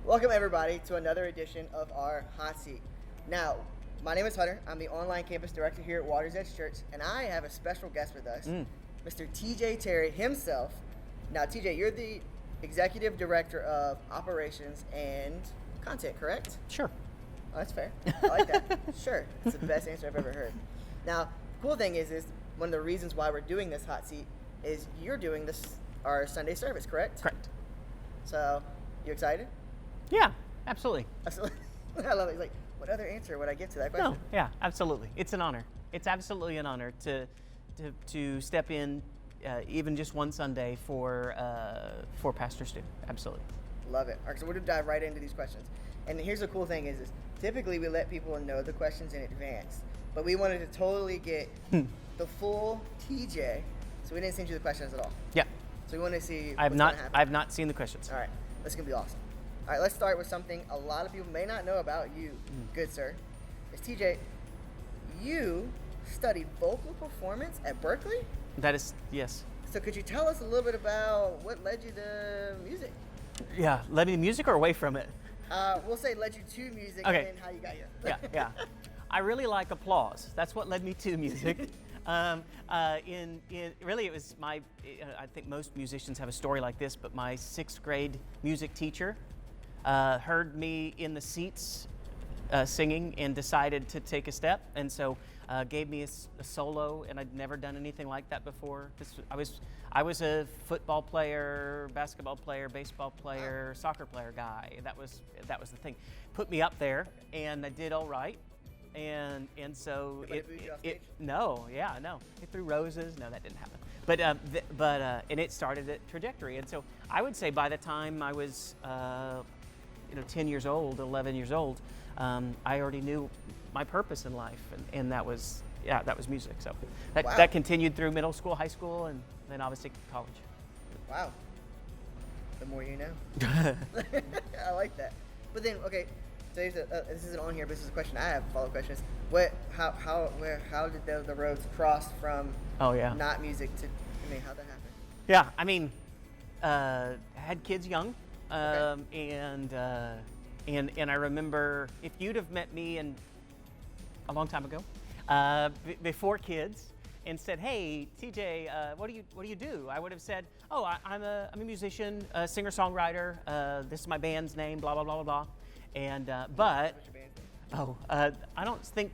Welcome everybody to another edition of our Hot Seat. Now, my name is Hunter. I'm the online campus director here at Water's Edge Church, and I have a special guest with us, Mr. TJ Terry himself. Now, TJ, you're the executive director of operations and content, correct? Sure. Oh, that's fair. I like that. Sure. It's the best answer I've ever heard. Now, the cool thing is one of the reasons why we're doing this Hot Seat is you're doing our Sunday service, correct? Correct. So, you excited? Yeah, absolutely. Absolutely. I love it. He's like, what other answer would I give to that question? No, yeah, absolutely. It's an honor. It's absolutely an honor to step in even just one Sunday for Pastor Stu. Absolutely. Love it. All right, so we're going to dive right into these questions. And here's the cool thing is typically we let people know the questions in advance, but we wanted to totally get the full TJ, so we didn't send you the questions at all. Yeah. So we want to see I have not seen the questions. All right, that's going to be awesome. All right, let's start with something a lot of people may not know about you, good sir. It's TJ, you studied vocal performance at Berkeley? That is, yes. So could you tell us a little bit about what led you to music? Yeah, led me to music or away from it? We'll say led you to music Okay. and then how you got here. Yeah. I really like applause. That's what led me to music. Really, it was I think most musicians have a story like this, but my 6th grade music teacher heard me in the seats singing and decided to take a step, and so gave me a solo, and I'd never done anything like that before. I was a football player, basketball player, baseball player, soccer player guy. That was the thing. Put me up there, and I did all right. And so it threw roses. No, that didn't happen. But and it started a trajectory. And so I would say by the time I was 10 years old, 11 years old, I already knew my purpose in life, and that was music. So that continued through middle school, high school, and then obviously college. Wow. The more you know. I like that. But then, okay, so this isn't on here, but this is a question I have. Follow-up questions. How did the roads cross from not music to? How'd that happen? Yeah, had kids young, and I remember if you'd have met me a long time ago, before kids, and said, "Hey, TJ, what do you do?" I would have said, "Oh, I'm a musician, a singer-songwriter. This is my band's name, blah blah blah blah blah." And I don't think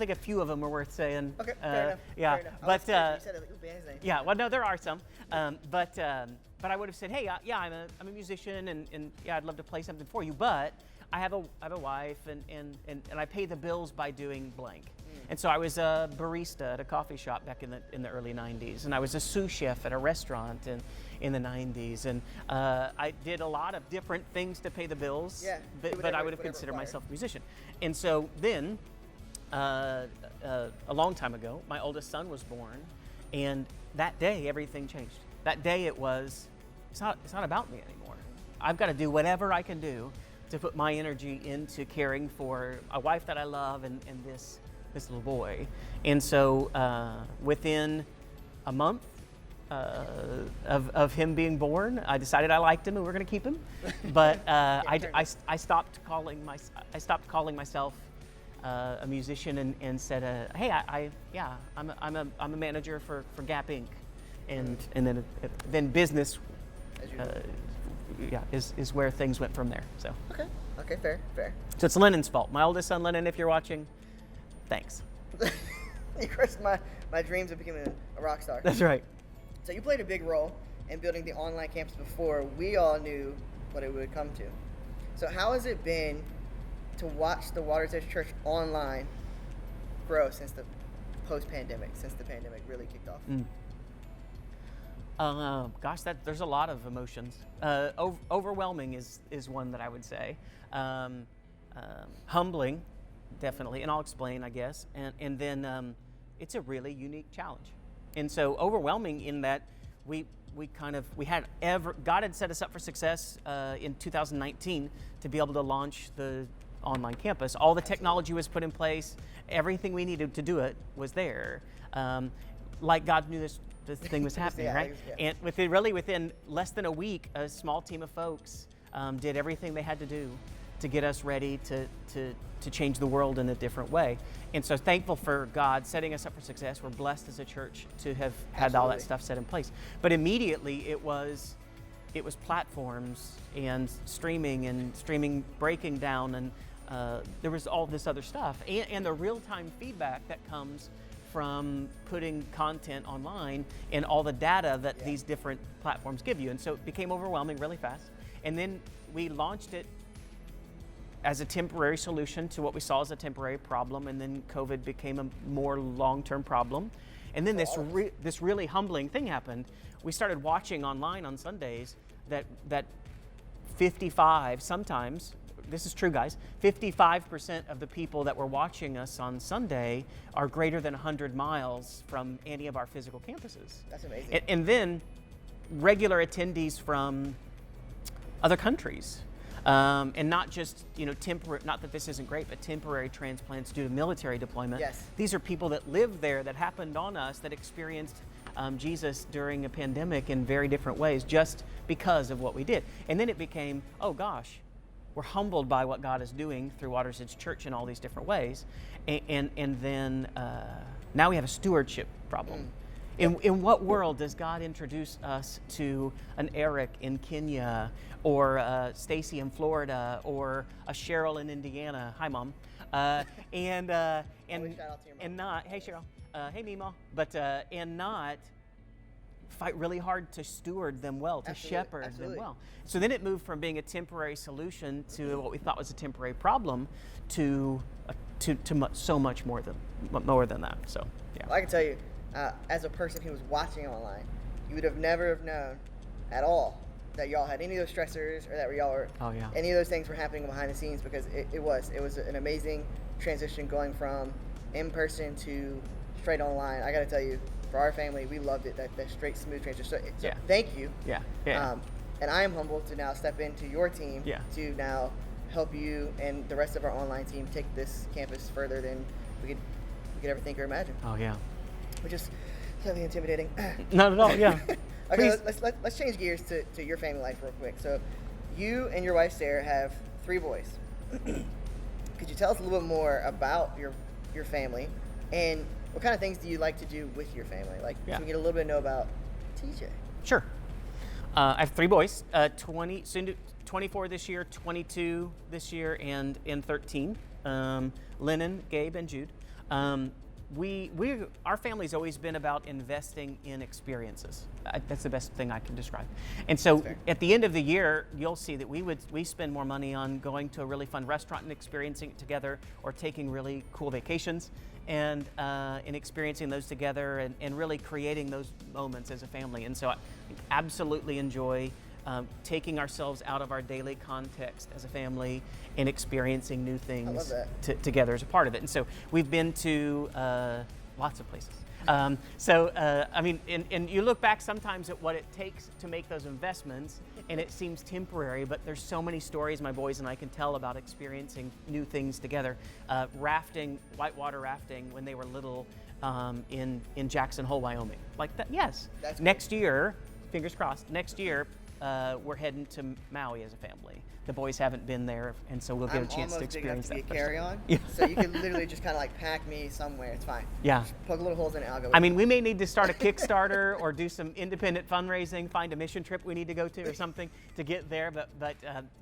a few of them are worth saying. Okay, fair enough. Yeah, fair enough. but you said it like, band's name. yeah, well, no, there are some, but I would have said, "Hey, I'm a musician, and yeah, I'd love to play something for you, but I have a wife, and I pay the bills by doing blank." And so I was a barista at a coffee shop back in the early 90s, and I was a sous chef at a restaurant in the 90s, and I did a lot of different things to pay the bills, but I would have considered myself a musician. And so then, a long time ago, my oldest son was born, and that day everything changed. That day it's not about me anymore. I've got to do whatever I can do to put my energy into caring for a wife that I love and this little boy. And so within a month of him being born, I decided I liked him and we're going to keep him. But I stopped calling myself a musician and said, "Hey, I'm a manager for Gap Inc." And then business is where things went from there. So Okay, fair. So it's Lennon's fault. My oldest son, Lennon, if you're watching, thanks. You crushed my dreams of becoming a rock star. That's right. So you played a big role in building the online campus before we all knew what it would come to. So how has it been to watch the Water's Edge Church online grow since the pandemic really kicked off? Gosh, there's a lot of emotions. Overwhelming is one that I would say. Humbling, definitely, and I'll explain, I guess. And then it's a really unique challenge. And so overwhelming in that God had set us up for success in 2019 to be able to launch the online campus. All the technology was put in place. Everything we needed to do it was there. Like God knew this thing was happening, right? Yeah. And within less than a week, a small team of folks did everything they had to do to get us ready to change the world in a different way. And so thankful for God setting us up for success. We're blessed as a church to have had all that stuff set in place. But immediately it was platforms and streaming breaking down, and there was all this other stuff, and the real-time feedback that comes from putting content online and all the data that these different platforms give you. And so it became overwhelming really fast. And then we launched it as a temporary solution to what we saw as a temporary problem, and then COVID became a more long-term problem. And then this really humbling thing happened. We started watching online on Sundays that 55, sometimes, this is true, guys, 55% of the people that were watching us on Sunday are greater than 100 miles from any of our physical campuses. That's amazing. And then regular attendees from other countries. And not just, temporary, not that this isn't great, but temporary transplants due to military deployment. Yes. These are people that live there, that happened on us, that experienced Jesus during a pandemic in very different ways just because of what we did. And then it became, oh gosh, we're humbled by what God is doing through Waters Edge Church in all these different ways. And then now we have a stewardship problem. In what world does God introduce us to an Eric in Kenya, or Stacy in Florida, or a Cheryl in Indiana? Hi, Mom. And shout out to your mom. And not, hey Cheryl, hey Mima, but and not fight really hard to steward them well, to shepherd them well. So then it moved from being a temporary solution to what we thought was a temporary problem to so much more than that. So yeah. Well, I can tell you, as a person who was watching online, you would have never have known at all that y'all had any of those stressors, or that y'all were any of those things were happening behind the scenes, because it was an amazing transition going from in person to straight online. I got to tell you, for our family, we loved it, that straight, smooth transition. So thank you. And I am humbled to now step into your team to now help you and the rest of our online team take this campus further than we could ever think or imagine. Oh yeah. Which is slightly intimidating. Not at all. Yeah. Okay, let's change gears to your family life real quick. So, you and your wife Sarah have 3 boys. Could you tell us a little bit more about your family, and what kind of things do you like to do with your family? Like, so we get a little bit to know about TJ. Sure. I have 3 boys. 24 this year, 22 this year, and 13. Lennon, Gabe, and Jude. Our family's always been about investing in experiences. That's the best thing I can describe. And so at the end of the year, you'll see that we spend more money on going to a really fun restaurant and experiencing it together, or taking really cool vacations and experiencing those together, and really creating those moments as a family. And so I absolutely enjoy taking ourselves out of our daily context as a family and experiencing new things together as a part of it. And so we've been to lots of places. I mean, and you look back sometimes at what it takes to make those investments, and it seems temporary, but there's so many stories my boys and I can tell about experiencing new things together. Rafting, whitewater rafting, when they were little, in Jackson Hole, Wyoming. Like that, yes. That's next year, fingers crossed, next year, we're heading to Maui as a family. The boys haven't been there, and so we'll get a chance to experience that. I'm almost big enough to be a carry-on, so you can literally just kind of like pack me somewhere. It's fine. Yeah. Just poke little holes in it, I'll go. I mean, we may need to start a Kickstarter or do some independent fundraising, find a mission trip we need to go to or something to get there. But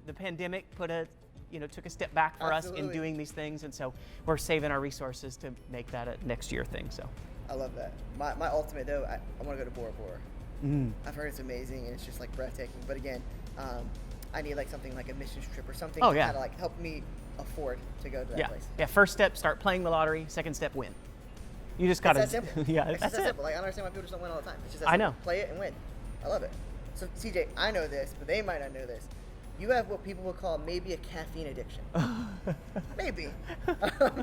the pandemic took a step back for us in doing these things, and so we're saving our resources to make that a next year thing. So. I love that. My ultimate though, I want to go to Bora Bora. I've heard it's amazing, and it's just like breathtaking. But again, I need like something like a mission trip or something to kind of like help me afford to go to that place. Yeah. First step, start playing the lottery. Second step, win. You just gotta. It's that simple. That's that it. simple. Like, I don't understand why people just don't win all the time. It's just that I simple. know. Play it and win. I love it. So CJ, I know this, but they might not know this. You have what people would call maybe a caffeine addiction. Maybe.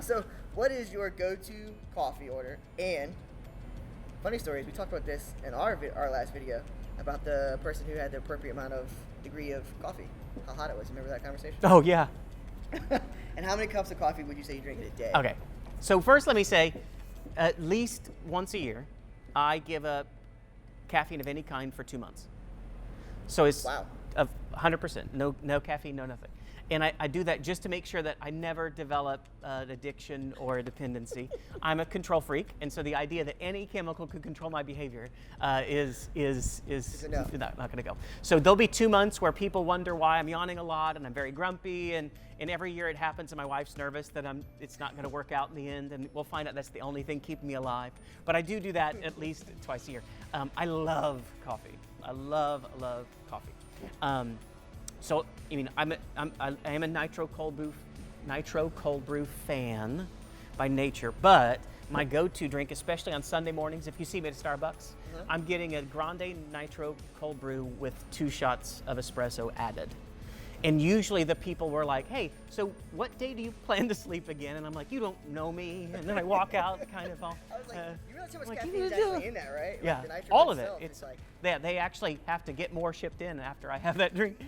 So what is your go-to coffee order? And funny story is we talked about this in our last video about the person who had the appropriate amount of degree of coffee, how hot it was. Remember that conversation? Oh yeah. And how many cups of coffee would you say you drink in a day? Okay. So first let me say, at least once a year, I give up caffeine of any kind for 2 months. So it's of 100%, no caffeine, no nothing. And I do that just to make sure that I never develop an addiction or a dependency. I'm a control freak, and so the idea that any chemical could control my behavior is not going to go. So there'll be 2 months where people wonder why I'm yawning a lot and I'm very grumpy, and every year it happens, and my wife's nervous that it's not going to work out in the end, and we'll find out that's the only thing keeping me alive. But I do that at least twice a year. I love coffee. I love coffee. So, I mean, I am a nitro cold brew fan by nature, but my go-to drink, especially on Sunday mornings, if you see me at Starbucks, I'm getting a grande nitro cold brew with 2 shots of espresso added. And usually the people were like, hey, so what day do you plan to sleep again? And I'm like, you don't know me. And then I walk out kind of all. I was like, you realize how much caffeine is actually in that, right? Yeah, Like the nitro all of it. itself, It's like, they actually have to get more shipped in after I have that drink.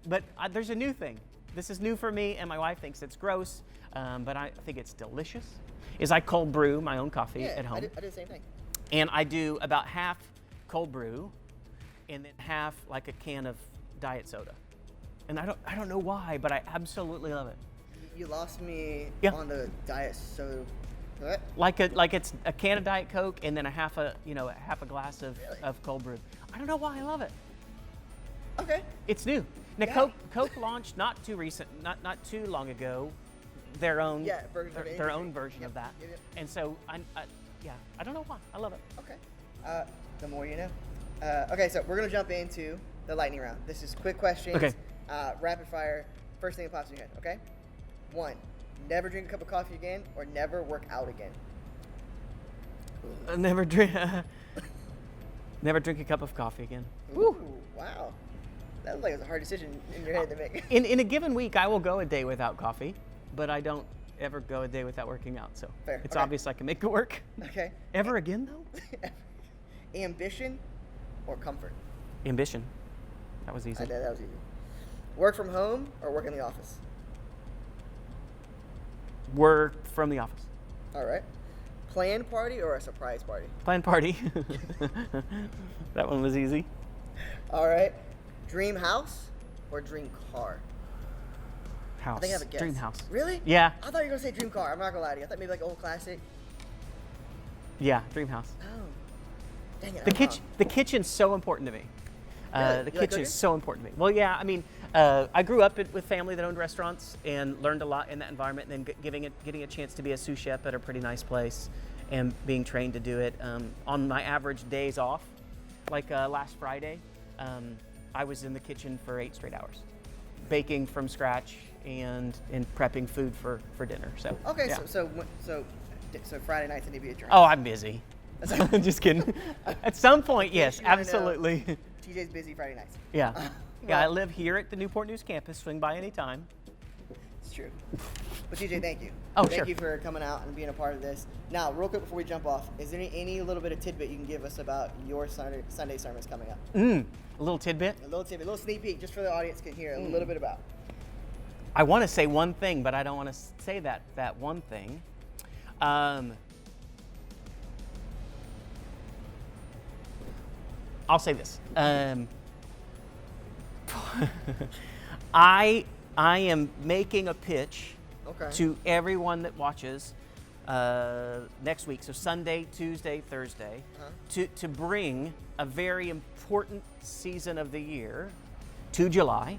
But there's a new thing. This is new for me, and my wife thinks it's gross, but I think it's delicious. Is I cold brew my own coffee at home. I do the same thing. And I do about half cold brew, and then half like a can of diet soda. And I don't know why, but I absolutely love it. You lost me Yeah. on the diet soda. What? Like it's a can of Diet Coke and then a half a glass of cold brew. I don't know why I love it. Okay. It's new. Now Yeah. Coke launched not too long ago, their own version of that. Yep. And so I don't know why. I love it. Okay. The more you know. Okay, so we're gonna jump into the lightning round. This is quick questions. Okay. Rapid fire. First thing that pops in your head. Okay. 1. Never drink a cup of coffee again, or never work out again. Never drink a cup of coffee again. Ooh, wow. That was like it was a hard decision in your head to make. In a given week, I will go a day without coffee, but I don't ever go a day without working out. So Fair. it's Okay. obvious I can make it work. Okay. Ever again, though? Ambition or comfort? Ambition. That was easy. That was easy. Work from home or work in the office? Work from the office. All right. Planned party or a surprise party? Planned party. That one was easy. All right. Dream house or dream car? House. I think I have a guess. Dream house. Really? Yeah. I thought you were gonna say dream car. I'm not gonna lie to you. I thought maybe like old classic. Yeah, dream house. Oh. Dang it. The kitchen's so important to me. Really? The You like kitchen cooking? is so important to me. Well, yeah, I mean, I grew up with family that owned restaurants and learned a lot in that environment, and then getting a chance to be a sous chef at a pretty nice place and being trained to do it. On my average days off, like last Friday, I was in the kitchen for 8 straight hours, baking from scratch and prepping food for dinner. So Okay, yeah. so Friday nights I need to be a drink. Oh, I'm busy. Just kidding. At some point, yes, you wanna know. absolutely. TJ's busy Friday nights. Yeah. Yeah, I well- live here at the Newport News campus. Swing by anytime. It's true. But TJ, thank you. Oh, Thank sure. you for coming out and being a part of this. Now, real quick before we jump off, is there any little bit of tidbit you can give us about your Sunday sermons coming up? A little tidbit. A little tidbit, a little sneak peek, just for the audience can hear a little bit about. I want to say one thing, but I don't want to say that one thing. I'll say this. I am making a pitch Okay. to everyone that watches next week, so Sunday, Tuesday, Thursday, to bring a very important season of the year to July,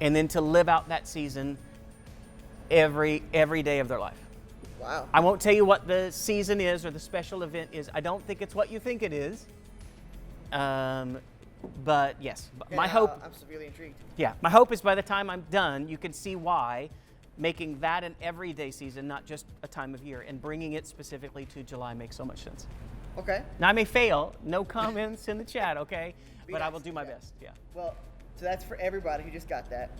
and then to live out that season every day of their life. Wow. I won't tell you what the season is or the special event is. I don't think it's what you think it is. But yes, Okay, my now hope. I'm severely intrigued. Yeah, my hope is by the time I'm done, you can see why making that an everyday season, not just a time of year, and bringing it specifically to July makes so much sense. Okay. Now I may fail. No comments in the chat, okay? Be But I nice, will do my yeah. best. Yeah. Well, so that's for everybody who just got that.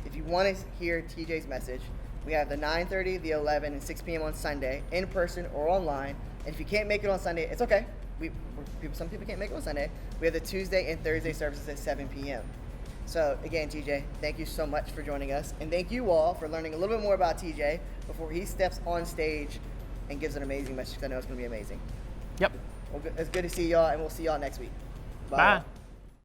If you want to hear TJ's message, we have the 9:30, the 11, and 6 p.m. on Sunday, in person or online. And if you can't make it on Sunday, it's okay. Some people can't make it on Sunday. We have the Tuesday and Thursday services at 7 p.m. So again, TJ, thank you so much for joining us. And thank you all for learning a little bit more about TJ before he steps on stage and gives an amazing message. I know it's going to be amazing. Yep. Well, it's good to see y'all, and we'll see y'all next week. Bye.